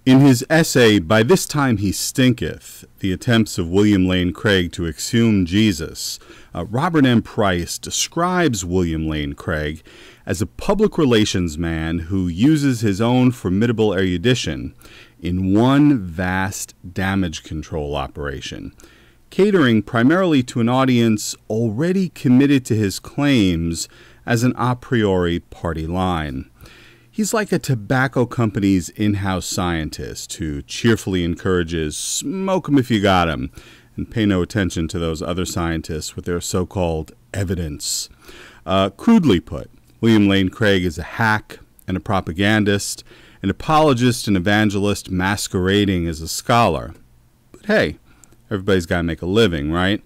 In his essay, By This Time He Stinketh, The Attempts of William Lane Craig to Exhume Jesus, Robert M. Price describes William Lane Craig as a public relations man who uses his own formidable erudition in one vast damage control operation, catering primarily to an audience already committed to his claims as an a priori party line. He's like a tobacco company's in-house scientist who cheerfully encourages smoke 'em if you got 'em and pay no attention to those other scientists with their so-called evidence. Crudely put, William Lane Craig is a hack and a propagandist, an apologist and evangelist masquerading as a scholar. But hey, everybody's got to make a living, right?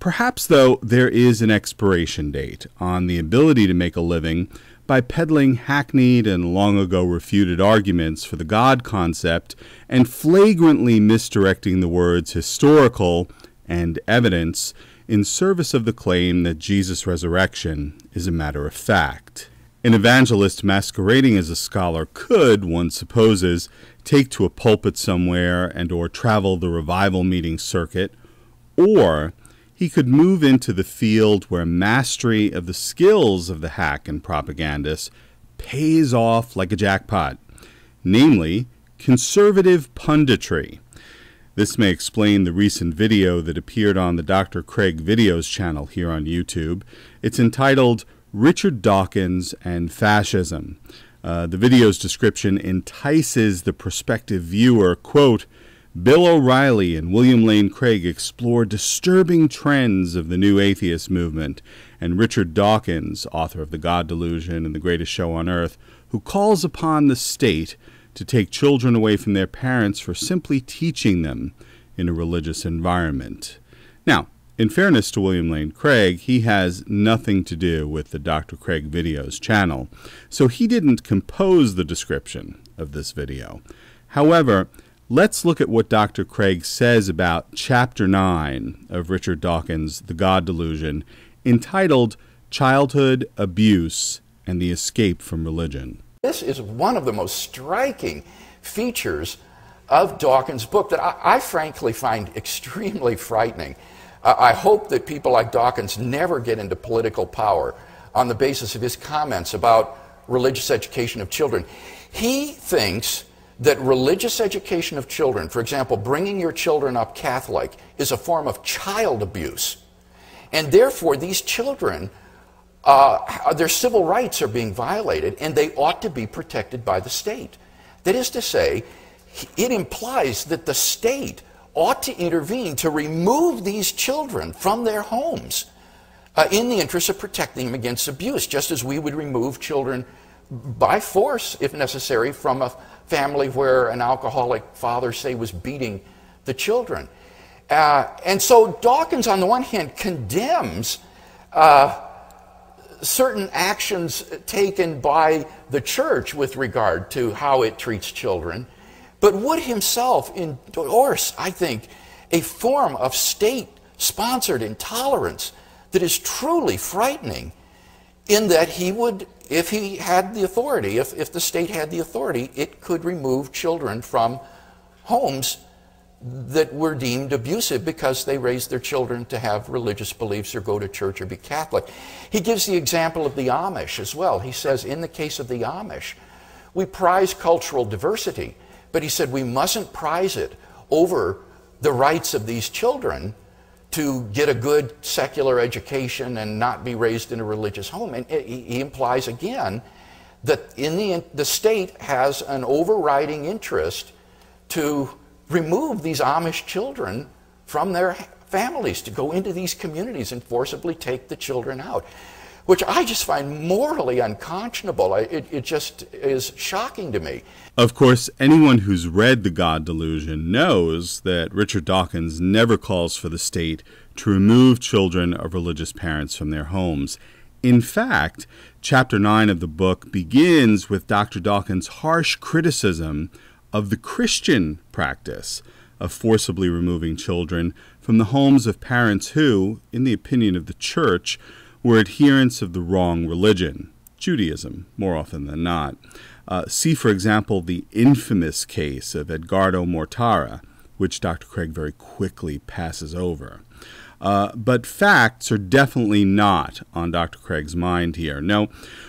Perhaps, though, there is an expiration date on the ability to make a living by peddling hackneyed and long ago refuted arguments for the God concept and flagrantly misdirecting the words historical and evidence in service of the claim that Jesus' resurrection is a matter of fact. An evangelist masquerading as a scholar could, one supposes, take to a pulpit somewhere and or travel the revival meeting circuit, or he could move into the field where mastery of the skills of the hack and propagandist pays off like a jackpot, namely conservative punditry. This may explain the recent video that appeared on the Drcraigvideos channel here on YouTube. It's entitled Richard Dawkins and Fascism. The video's description entices the prospective viewer, quote, Bill O'Reilly and William Lane Craig explore disturbing trends of the new atheist movement, and Richard Dawkins, author of The God Delusion and The Greatest Show on Earth, who calls upon the state to take children away from their parents for simply teaching them in a religious environment. Now, in fairness to William Lane Craig, he has nothing to do with the Drcraigvideos channel, so he didn't compose the description of this video. However, let's look at what Dr. Craig says about Chapter 9 of Richard Dawkins' The God Delusion, entitled Childhood Abuse and the Escape from Religion. This is one of the most striking features of Dawkins' book that I frankly find extremely frightening. I hope that people like Dawkins never get into political power on the basis of his comments about religious education of children. He thinks that religious education of children, for example, bringing your children up Catholic, is a form of child abuse. And therefore, these children, their civil rights are being violated, and they ought to be protected by the state. That is to say, it implies that the state ought to intervene to remove these children from their homes in the interest of protecting them against abuse, just as we would remove children by force, if necessary, from a family where an alcoholic father, say, was beating the children. And so Dawkins, on the one hand, condemns certain actions taken by the church with regard to how it treats children, but would himself endorse, I think, a form of state-sponsored intolerance that is truly frightening, in that he would, if he had the authority, if the state had the authority, it could remove children from homes that were deemed abusive because they raised their children to have religious beliefs or go to church or be Catholic. He gives the example of the Amish as well. He says, in the case of the Amish, we prize cultural diversity, but he said we mustn't prize it over the rights of these children to get a good secular education and not be raised in a religious home. And he implies again that in the state has an overriding interest to remove these Amish children from their families, to go into these communities and forcibly take the children out, which I just find morally unconscionable. It just is shocking to me. Of course, anyone who's read The God Delusion knows that Richard Dawkins never calls for the state to remove children of religious parents from their homes. In fact, Chapter 9 of the book begins with Dr. Dawkins' harsh criticism of the Christian practice of forcibly removing children from the homes of parents who, in the opinion of the church, were adherents of the wrong religion, Judaism, more often than not. See, for example, the infamous case of Edgardo Mortara, which Dr. Craig very quickly passes over. But facts are definitely not on Dr. Craig's mind here. No,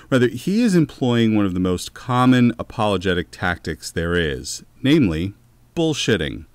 rather, he is employing one of the most common apologetic tactics there is, namely, bullshitting.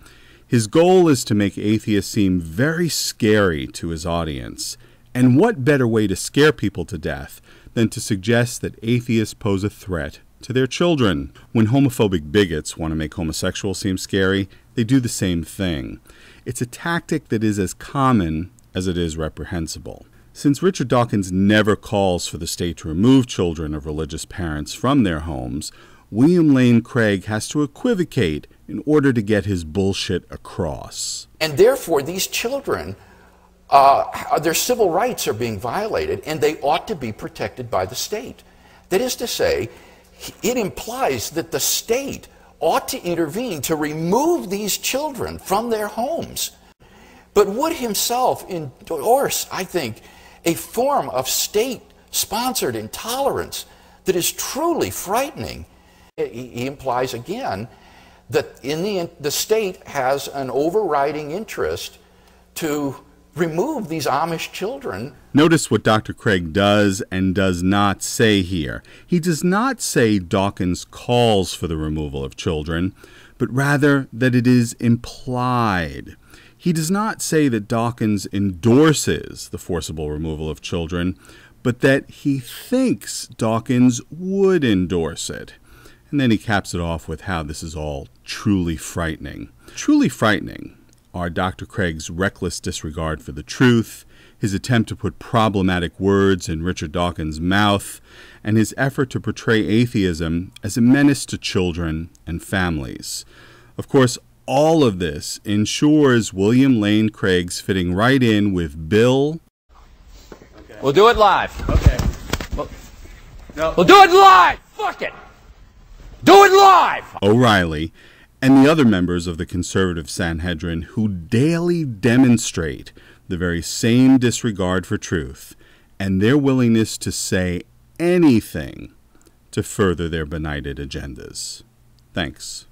His goal is to make atheists seem very scary to his audience. And what better way to scare people to death than to suggest that atheists pose a threat to their children? When homophobic bigots want to make homosexuals seem scary, they do the same thing. It's a tactic that is as common as it is reprehensible. Since Richard Dawkins never calls for the state to remove children of religious parents from their homes, William Lane Craig has to equivocate in order to get his bullshit across. And therefore, these children, their civil rights are being violated, and they ought to be protected by the state. That is to say, it implies that the state ought to intervene to remove these children from their homes, but would himself endorse, I think, a form of state-sponsored intolerance that is truly frightening. He implies, again, that the state has an overriding interest to remove these Amish children. Notice what Dr. Craig does and does not say here. He does not say Dawkins calls for the removal of children, but rather that it is implied. He does not say that Dawkins endorses the forcible removal of children, but that he thinks Dawkins would endorse it. And then he caps it off with how this is all truly frightening. Truly frightening are Dr. Craig's reckless disregard for the truth, his attempt to put problematic words in Richard Dawkins' mouth, and his effort to portray atheism as a menace to children and families. Of course, all of this ensures William Lane Craig's fitting right in with Bill. Okay. We'll do it live. Okay. We'll do it live! Fuck it! Do it live! O'Reilly, and the other members of the conservative Sanhedrin who daily demonstrate the very same disregard for truth and their willingness to say anything to further their benighted agendas. Thanks.